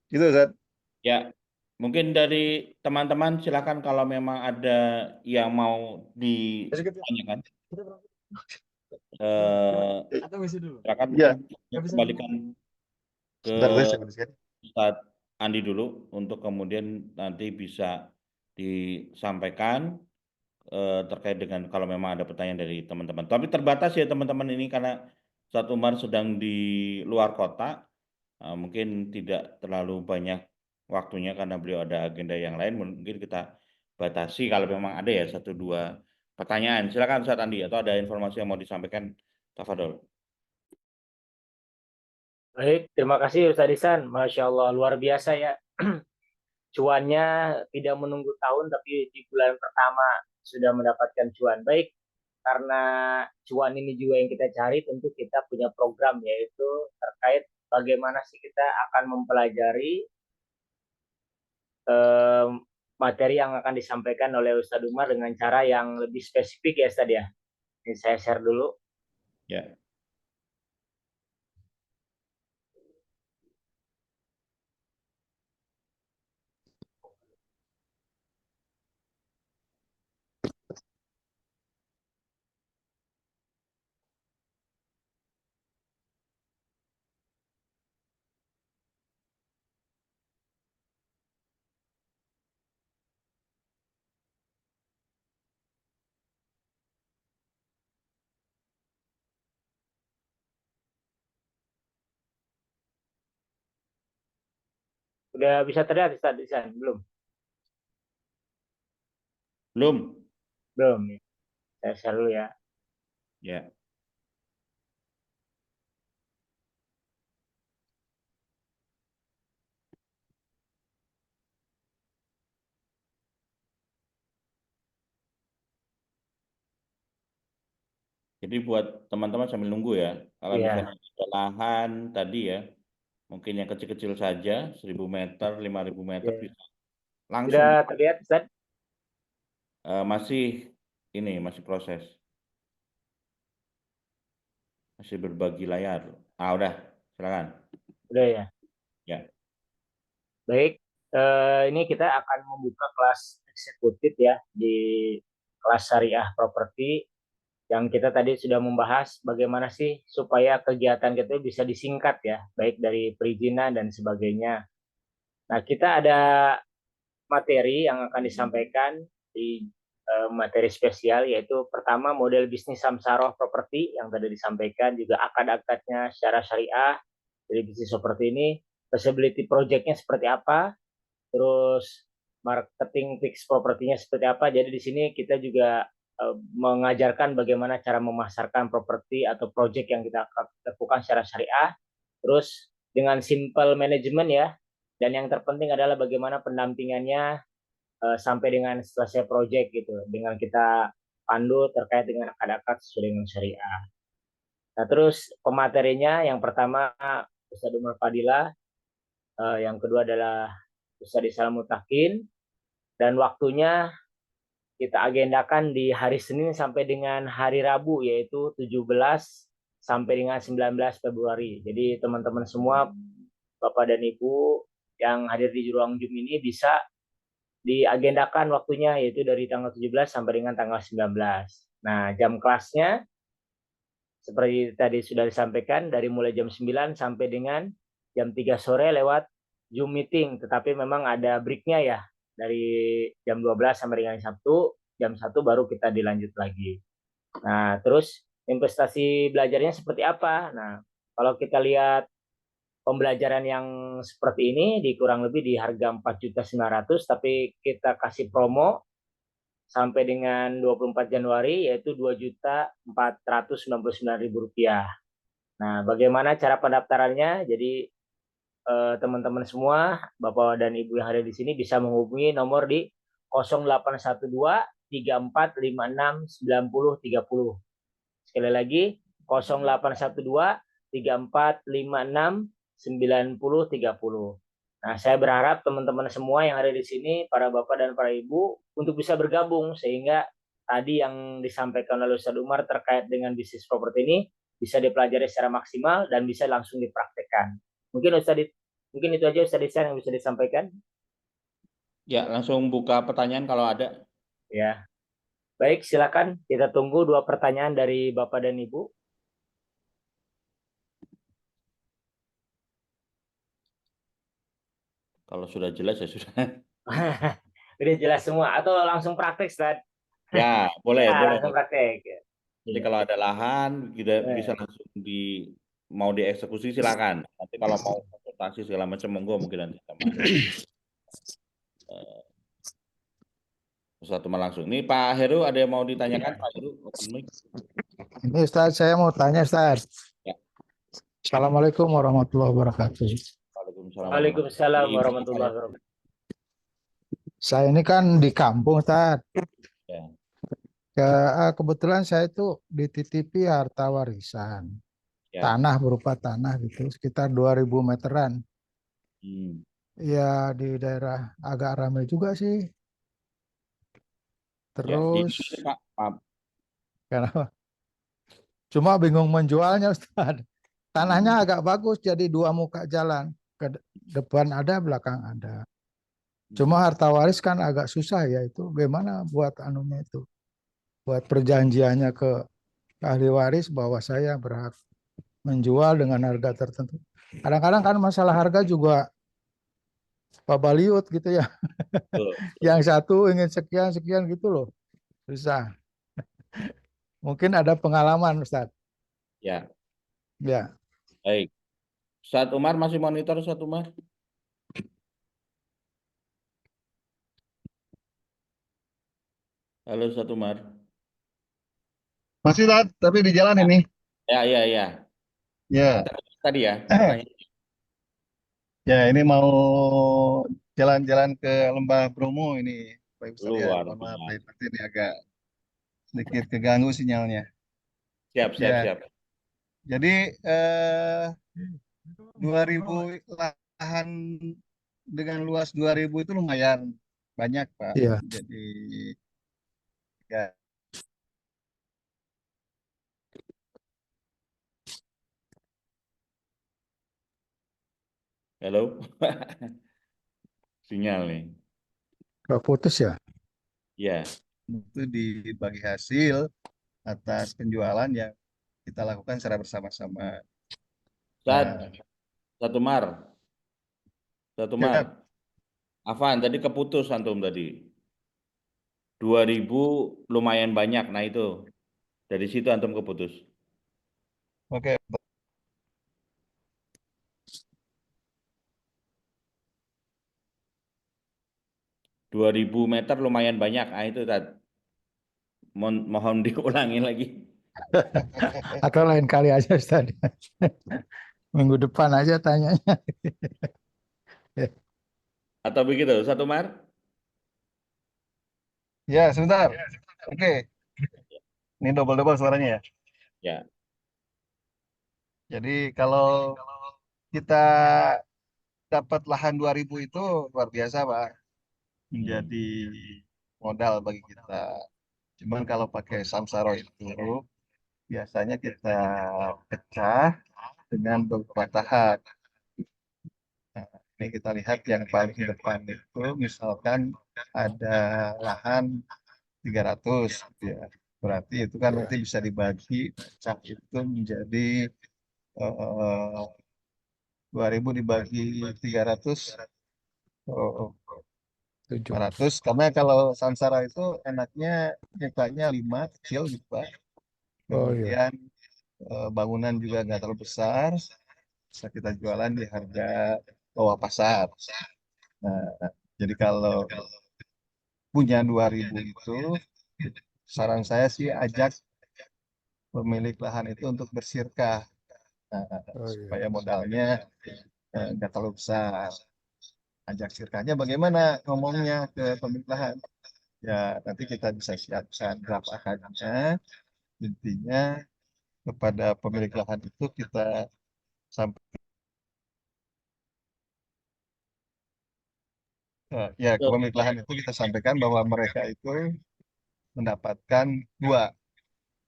Itu Ustaz. Ya, mungkin dari teman-teman silakan kalau memang ada yang mau ditanyakan, silakan Ya, mungkin saya kembalikan ke sebentar saya kondisikan. Ustadz Andi dulu untuk kemudian nanti bisa disampaikan terkait dengan kalau memang ada pertanyaan dari teman-teman. Tapi terbatas ya teman-teman ini karena Ustadz Umar sedang di luar kota, mungkin tidak terlalu banyak waktunya karena beliau ada agenda yang lain. Mungkin kita batasi kalau memang ada ya 1-2 pertanyaan. Silakan Ustadz Andi atau ada informasi yang mau disampaikan, Tafadol. Baik, terima kasih Ustaz Ihsan. Masya Allah, luar biasa ya. Cuannya tidak menunggu tahun, tapi di bulan pertama sudah mendapatkan cuan. Baik, karena cuan ini juga yang kita cari, tentu kita punya program, yaitu terkait bagaimana sih kita akan mempelajari eh, materi yang akan disampaikan oleh Ustadz Umar dengan cara yang lebih spesifik ya Ustadz ya. Ini saya share dulu. Ya. Udah bisa terlihat Ustadz Ihsan? Belum? Belum? Belum. Saya share dulu ya. Ya. Jadi buat teman-teman sambil nunggu ya, kalau Iya. misalnya ada lahan tadi ya, mungkin yang kecil-kecil saja, 1.000 meter, 5.000 meter Iya. bisa langsung. Sudah terlihat Ustadz? Masih masih proses, masih berbagi layar. Udah, silakan. Udah ya. Ya, Baik, ini kita akan membuka kelas eksekutif ya di kelas syariah properti yang kita tadi sudah membahas bagaimana sih supaya kegiatan kita bisa disingkat ya, baik dari perizinan dan sebagainya. Nah, kita ada materi yang akan disampaikan di materi spesial, yaitu pertama model bisnis samsaroh properti yang tadi disampaikan, juga akad-akadnya secara syariah dari bisnis seperti ini, feasibility project-nya seperti apa, terus marketing fix propertinya seperti apa. Jadi di sini kita juga mengajarkan bagaimana cara memasarkan properti atau project yang kita lakukan secara syariah, terus dengan simple manajemen ya, dan yang terpenting adalah bagaimana pendampingannya sampai dengan selesai project gitu, dengan kita pandu terkait dengan akad-akad sesuai dengan syariah. Nah, terus pematerinya yang pertama Ustadz Umar Fadilah, yang kedua adalah Ustadz Islam Mutakin, dan waktunya kita agendakan di hari Senin sampai dengan hari Rabu, yaitu 17 sampai dengan 19 Februari. Jadi teman-teman semua, Bapak dan Ibu yang hadir di ruang Zoom ini bisa diagendakan waktunya, yaitu dari tanggal 17 sampai dengan tanggal 19. Nah, jam kelasnya seperti tadi sudah disampaikan, dari mulai jam 9 sampai dengan jam 3 sore lewat Zoom meeting, tetapi memang ada breaknya ya, dari jam 12 sampai dengan Sabtu, jam 1 baru kita dilanjut lagi. Nah, terus investasi belajarnya seperti apa? Nah, kalau kita lihat pembelajaran yang seperti ini di kurang lebih di harga 4.900.000, tapi kita kasih promo sampai dengan 24 Januari yaitu Rp2.499.000. Nah, bagaimana cara pendaftarannya? Jadi teman-teman semua, Bapak dan Ibu yang ada di sini bisa menghubungi nomor di 0812 3456 90 30. Sekali lagi 0812 3456 90 30. Nah, saya berharap teman-teman semua yang ada di sini, para bapak dan para ibu, untuk bisa bergabung sehingga tadi yang disampaikan oleh Ustadz Umar terkait dengan bisnis properti ini bisa dipelajari secara maksimal dan bisa langsung dipraktekkan. Mungkin itu aja Ustadz Ihsan yang bisa disampaikan. Ya, langsung buka pertanyaan kalau ada. Ya. Baik, silakan kita tunggu 2 pertanyaan dari Bapak dan Ibu. Kalau sudah jelas ya sudah. Udah jelas semua atau langsung praktek, Ustaz? Ya, boleh, Ya, boleh. langsung praktek. Jadi kalau ada lahan, kita bisa langsung mau dieksekusi silakan. Nanti kalau mau konsultasi segala macam, monggo mungkin nanti sama Ustadz Umar langsung. Ini Pak Heru ada yang mau ditanyakan, Pak Heru? Ini Ustaz, saya mau tanya Ustaz. Ya. Assalamualaikum warahmatullahi wabarakatuh. Waalaikumsalam warahmatullahi wabarakatuh. Saya ini kan di kampung Ustaz. Ya. Kebetulan saya itu dititipi harta warisan. Ya. Tanah berupa tanah gitu, sekitar 2000 meteran. Ya di daerah agak ramai juga sih. Terus, ya, Pak. kenapa? Cuma bingung menjualnya Ustaz. Tanahnya agak bagus, jadi 2 muka jalan. Ke depan ada, belakang ada. Cuma harta waris kan agak susah ya itu. Gimana buat anunya itu? Buat perjanjiannya ke ahli waris bahwa saya berhak menjual dengan harga tertentu. Kadang-kadang kan masalah harga juga pabaliut gitu ya. Yang satu ingin sekian-sekian gitu loh. Susah. Mungkin ada pengalaman Ustaz. Ya. Ya. Baik. Ustadz Umar masih monitor, Ustadz Umar? Halo Ustadz Umar. Masih tapi di jalan ini. Ya. Ya. Tadi ya. Ya, ini mau jalan-jalan ke Lembah Bromo ini, Pak Ibu sekalian. Luar Mohon maaf, biasa. Pak, ini agak sedikit keganggu sinyalnya. Siap. Ya. Jadi 2000 lahan dengan luas 2000 itu lumayan banyak, Pak. Iya. Jadi ya. Halo. Sinyal nih. Kalau putus ya? Ya. Itu dibagi hasil atas penjualan yang kita lakukan secara bersama-sama. Ustadz Umar. Ya. Afan, tadi keputus antum tadi. 2000 lumayan banyak. Nah itu. Dari situ antum keputus. Oke. 2000 meter lumayan banyak. Nah itu mohon diulangi lagi. Atau lain kali aja Ustaz. Minggu depan aja tanyanya. Atau begitu, Ustadz Umar? Ya, sebentar. Oke. Ini double-double suaranya ya. Ya. Jadi kalau kita dapat lahan 2000 itu luar biasa, Pak. Menjadi modal bagi kita. Cuman kalau pakai samsara itu biasanya kita pecah dengan beberapa tahap. Nah, ini kita lihat yang paling depan itu misalkan ada lahan 300 gitu ya. Berarti itu kan nanti bisa dibagi pecah itu menjadi 2000 dibagi 300 500. Karena kalau samsara itu enaknya nyekanya 5 kecil gitu Pak. Kemudian bangunan juga nggak terlalu besar, bisa kita jualan di harga bawah pasar. Nah, jadi kalau punya 2000 itu, saran saya sih ajak pemilik lahan itu untuk bersirkah. Nah, supaya modalnya nggak terlalu besar. Ajak sirkahnya bagaimana ngomongnya ke pemilik lahan? Ya, nanti kita bisa siapkan draft akadnya. Intinya kepada pemilik lahan itu kita ke Betul. pemilik lahan itu kita sampaikan bahwa mereka itu mendapatkan dua.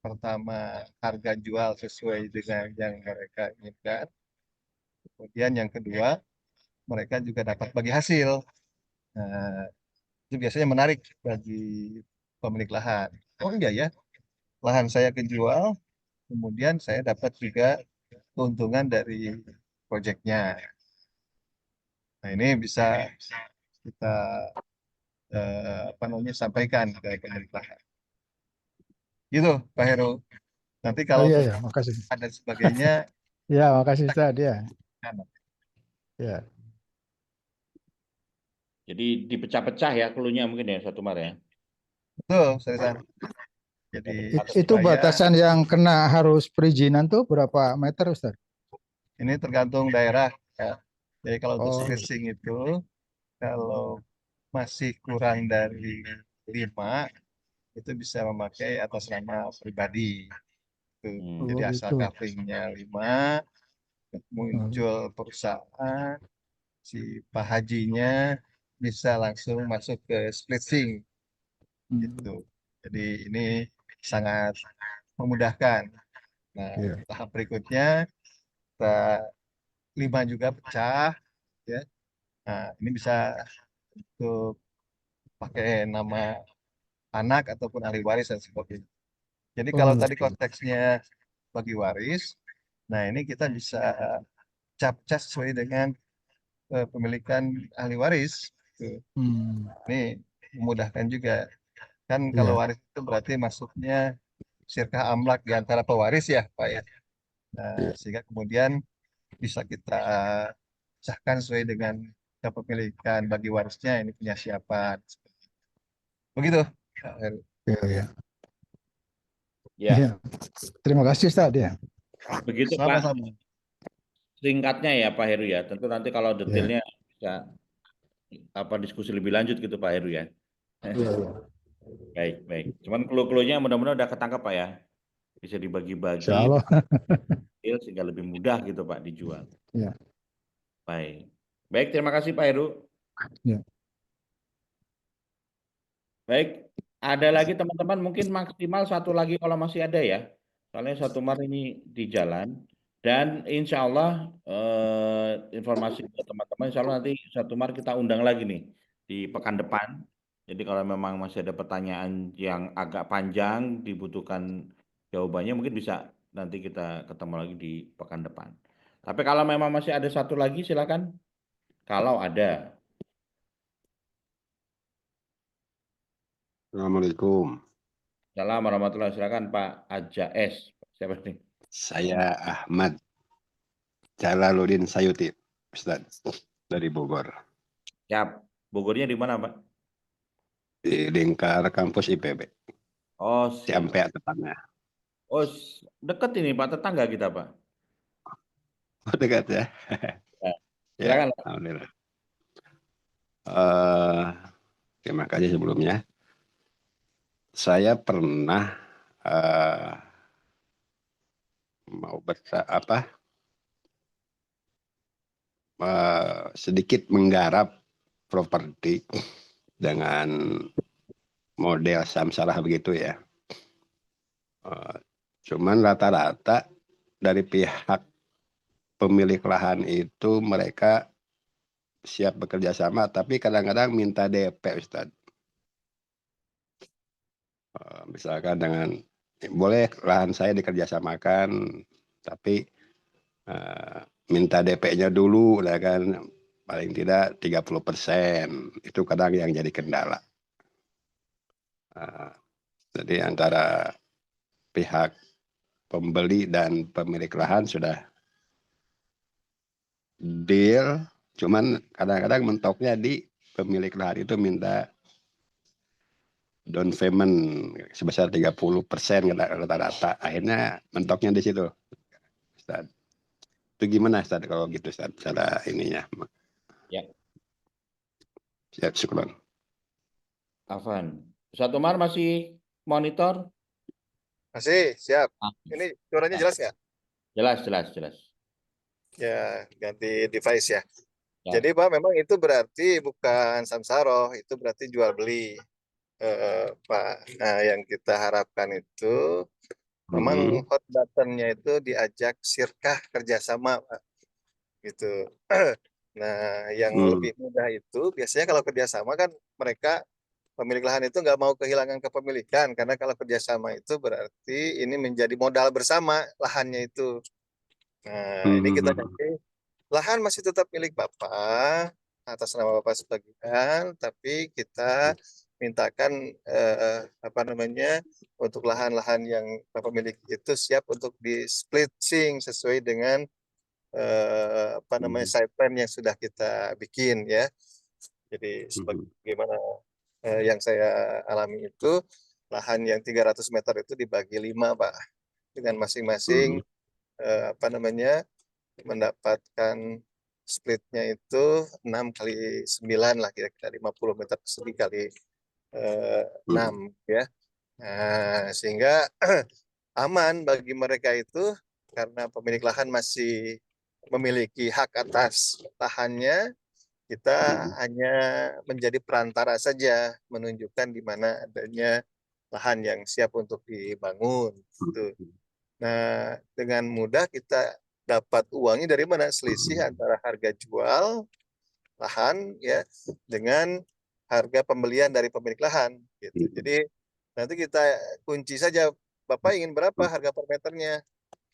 Pertama, harga jual sesuai dengan yang mereka inginkan. Kemudian yang kedua, mereka juga dapat bagi hasil. Nah, itu biasanya menarik bagi pemilik lahan. Oh iya ya, lahan saya kejual, kemudian saya dapat juga keuntungan dari proyeknya. Nah, ini bisa kita apa namanya sampaikan ke pemilik lahan. Gitu, Pak Heru. Nanti Oh kalau iya ya, makasih. ada sebagainya, Ya, makasih Ustaz ya. kan. Ya. Jadi dipecah-pecah ya cluenya mungkin ya satu Mar ya. Betul, Serisan. Jadi Itu supaya batasan yang kena harus perizinan tuh berapa meter Ustaz? ini tergantung daerah ya. Jadi kalau untuk Oh, spacing itu kalau masih kurang dari 5 itu bisa memakai atas nama pribadi. Itu. Hmm. Jadi oh asal gitu. coveringnya 5, Oh, muncul perusahaan, si Pak Hajinya bisa langsung masuk ke splitsing gitu. Jadi ini sangat memudahkan. Nah, iya. tahap berikutnya kita 5 juga pecah ya. Nah, ini bisa untuk pakai nama anak ataupun ahli waris dan sebagainya. Jadi Oh kalau tadi gitu. konteksnya bagi waris, nah ini kita bisa capcas sesuai dengan pemilikan ahli waris. Tuh. Hmm, Ini memudahkan juga. Kan kalau iya. waris itu berarti masuknya sirkah amlak di antara pewaris ya, Pak ya. Nah, Iya. sehingga kemudian bisa kita sahkan sesuai dengan kepemilikan bagi warisnya ini punya siapa. Begitu. Pak Heru. Iya, iya. Ya, Iya. Terima kasih Ustaz ya. begitu Pak. Sama-sama. Singkatnya ya Pak Heru ya. Tentu nanti kalau Iya. detailnya bisa apa diskusi lebih lanjut gitu Pak Heru ya. Iya, iya. Baik, baik. Cuman clue-cluenya mudah-mudahan udah ketangkap Pak ya. Bisa Insya dibagi-bagi Allah. sehingga lebih mudah gitu Pak dijual. Iya. Baik. Baik, terima kasih Pak Heru. Iya. Baik, ada lagi teman-teman mungkin maksimal satu lagi kalau masih ada ya. Soalnya satu Mar ini di jalan. Dan insya Allah informasi buat teman-teman, insya Allah nanti satu Mar kita undang lagi nih di pekan depan. Jadi kalau memang masih ada pertanyaan yang agak panjang, dibutuhkan jawabannya mungkin bisa nanti kita ketemu lagi di pekan depan. Tapi kalau memang masih ada satu lagi silakan. Kalau ada. Assalamualaikum. Assalamualaikum warahmatullahi wabarakatuh. Silakan Pak Aja S. Siapa nih? Saya Ahmad Jalaluddin Sayuti, Ustaz, dari Bogor. Siap. Bogornya di mana, Pak? Di lingkar kampus IPB. Oh, siap. Sampai tetangga. Oh, dekat ini Pak, tetangga kita, Pak. Oh, dekat ya. Ya, Ya, silakan. alhamdulillah. Terima kasih sebelumnya. Saya pernah mau sedikit menggarap properti dengan model samsalah begitu ya. Cuman rata-rata dari pihak pemilik lahan itu mereka siap bekerja sama, tapi kadang-kadang minta DP, Ustaz. Misalkan dengan boleh lahan saya dikerjasamakan, tapi minta DP-nya dulu, lah kan paling tidak 30%. Itu kadang yang jadi kendala. Jadi antara pihak pembeli dan pemilik lahan sudah deal, cuman kadang-kadang mentoknya di pemilik lahan itu minta down payment sebesar 30% rata-rata. Akhirnya mentoknya di situ, Ustaz. Itu gimana, Ustaz, kalau gitu, Ustaz, cara ininya? Ya. Siap, syukur. Afan. Ustadz Umar masih monitor? Masih, siap. Ah, Ini suaranya ya. jelas nggak? Jelas, jelas, jelas. Ya, ganti device ya. Ya. Jadi Pak, memang itu berarti bukan samsaro, itu berarti jual beli, Pak. Nah, yang kita harapkan itu memang hot buttonnya itu diajak sirkah kerjasama, Pak. Gitu. Nah, yang lebih mudah itu biasanya kalau kerjasama kan mereka pemilik lahan itu nggak mau kehilangan kepemilikan karena kalau kerjasama itu berarti ini menjadi modal bersama lahannya itu. Nah, ini kita kasih lahan masih tetap milik Bapak atas nama Bapak sebagian, tapi kita mintakan apa namanya untuk lahan-lahan yang Bapak miliki itu siap untuk di splitting sesuai dengan apa namanya site plan yang sudah kita bikin ya. Jadi sebagaimana yang saya alami itu lahan yang 300 meter itu dibagi 5 Pak dengan masing-masing apa namanya mendapatkan splitnya itu 6 kali 9 lah kira-kira 50 meter persegi kali 6 ya. Nah, sehingga aman bagi mereka itu karena pemilik lahan masih memiliki hak atas lahannya, kita hanya menjadi perantara saja menunjukkan di mana adanya lahan yang siap untuk dibangun. Gitu. Nah, dengan mudah kita dapat uangnya dari mana? Selisih antara harga jual lahan ya dengan harga pembelian dari pemilik lahan. Gitu. Jadi nanti kita kunci saja, Bapak ingin berapa harga per meternya?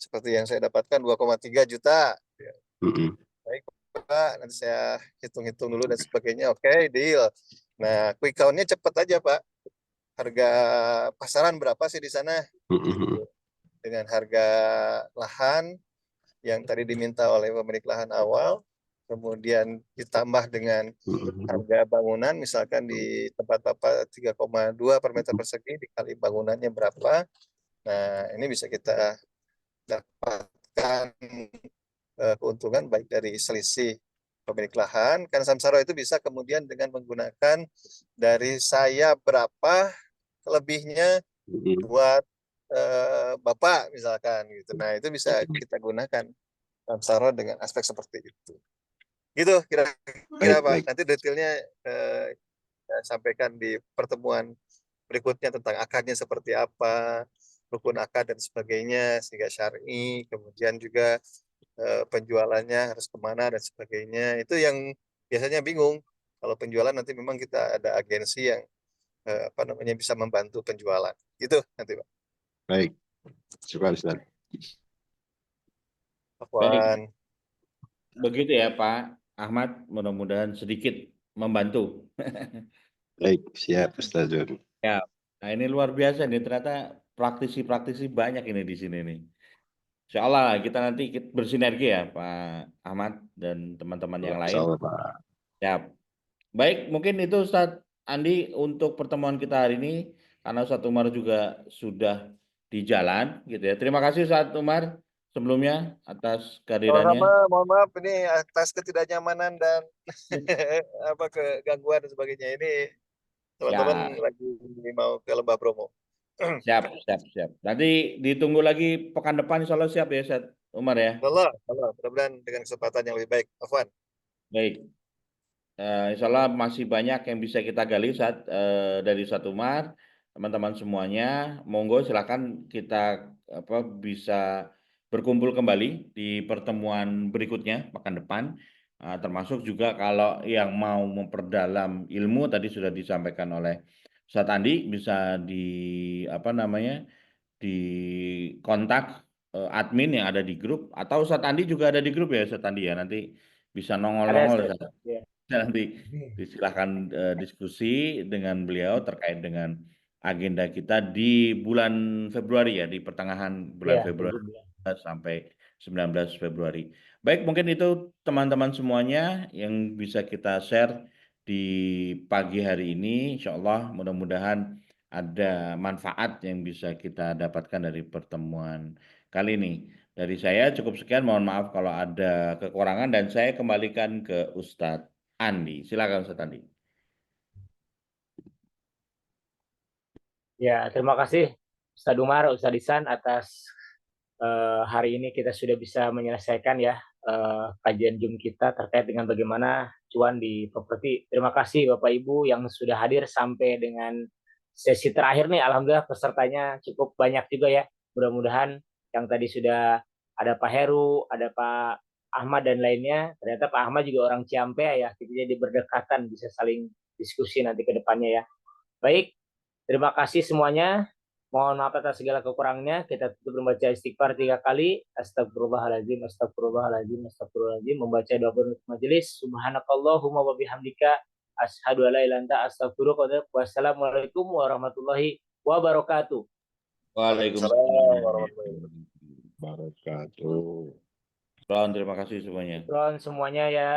Seperti yang saya dapatkan 2,3 juta. Ya. Baik Pak, nanti saya hitung-hitung dulu dan sebagainya. Oke, deal. Nah, quick count-nya cepat aja Pak. Harga pasaran berapa sih di sana? Gitu. Dengan harga lahan yang tadi diminta oleh pemilik lahan awal, kemudian ditambah dengan harga bangunan, misalkan di tempat Bapak 3,2 per meter persegi, dikali bangunannya berapa. Nah, ini bisa kita dapatkan keuntungan baik dari selisih pemilik lahan. Karena samsara itu bisa kemudian dengan menggunakan dari saya berapa lebihnya buat Bapak misalkan gitu. Nah, itu bisa kita gunakan samsara dengan aspek seperti itu. Gitu kira-kira Pak. Nanti detailnya saya sampaikan di pertemuan berikutnya tentang akadnya seperti apa, rukun akad dan sebagainya, sehingga syar'i, kemudian juga penjualannya harus kemana dan sebagainya. Itu yang biasanya bingung. Kalau penjualan nanti memang kita ada agensi yang apa namanya bisa membantu penjualan. Gitu nanti Pak. Baik, syukur Ustaz. Baik, begitu ya Pak Ahmad, mudah-mudahan sedikit membantu. Baik, siap Ustaz Jun. Ya, nah ini luar biasa nih, ternyata praktisi-praktisi banyak ini di sini nih. Insya Allah kita nanti bersinergi ya Pak Ahmad dan teman-teman yang lain. Insyaallah, Pak. Ya, baik, mungkin itu Ustadz Andi untuk pertemuan kita hari ini, karena Ustadz Umar juga sudah di jalan gitu ya. Terima kasih Ustadz Umar sebelumnya atas kehadirannya. Sama-sama, mohon maaf ini atas ketidaknyamanan dan apa kegangguan dan sebagainya. Ini teman-teman Ya, lagi mau ke Lembah Bromo. siap, siap, siap. Nanti ditunggu lagi pekan depan, insya Allah siap ya Ustadz Umar ya. Allah, mudah-mudahan dengan kesempatan yang lebih baik. Afwan. Baik. Insya Allah masih banyak yang bisa kita gali saat dari Ustadz Umar, teman-teman semuanya, monggo silakan kita bisa berkumpul kembali di pertemuan berikutnya pekan depan, termasuk juga kalau yang mau memperdalam ilmu tadi sudah disampaikan oleh Ustadz Andi, bisa di kontak admin yang ada di grup, atau Ustadz Andi juga ada di grup ya Ustadz Andi ya, nanti bisa nongol-nongol Ada, ya. nanti silahkan diskusi dengan beliau terkait dengan agenda kita di bulan Februari ya, di pertengahan bulan Ya, Februari sampai 19 Februari. Baik, mungkin itu teman-teman semuanya yang bisa kita share di pagi hari ini. Insya Allah mudah-mudahan ada manfaat yang bisa kita dapatkan dari pertemuan kali ini. Dari saya cukup sekian, mohon maaf kalau ada kekurangan dan saya kembalikan ke Ustadz Andi. Silakan Ustadz Andi. Ya, terima kasih Ustadz Umar, Ustadz Ihsan atas hari ini kita sudah bisa menyelesaikan ya kajian Zoom kita terkait dengan bagaimana cuan di properti. Terima kasih Bapak Ibu yang sudah hadir sampai dengan sesi terakhir nih. Alhamdulillah pesertanya cukup banyak juga ya. Mudah-mudahan yang tadi sudah ada Pak Heru, ada Pak Ahmad dan lainnya. Ternyata Pak Ahmad juga orang Ciampea ya. Kita jadi berdekatan, bisa saling diskusi nanti ke depannya ya. Baik, terima kasih semuanya. Mohon maaf atas segala kekurangannya. Kita tutup membaca istighfar 3 kali. Astagfirullahaladzim, astagfirullahaladzim, astagfirullahaladzim. Membaca doa penutup majelis. Subhanakallahumma wa bihamdika. Asyhadu an la ilaha illa anta astaghfiruka. Wassalamualaikum warahmatullahi wabarakatuh. Waalaikumsalam warahmatullahi wabarakatuh. Terima kasih semuanya. Semuanya ya.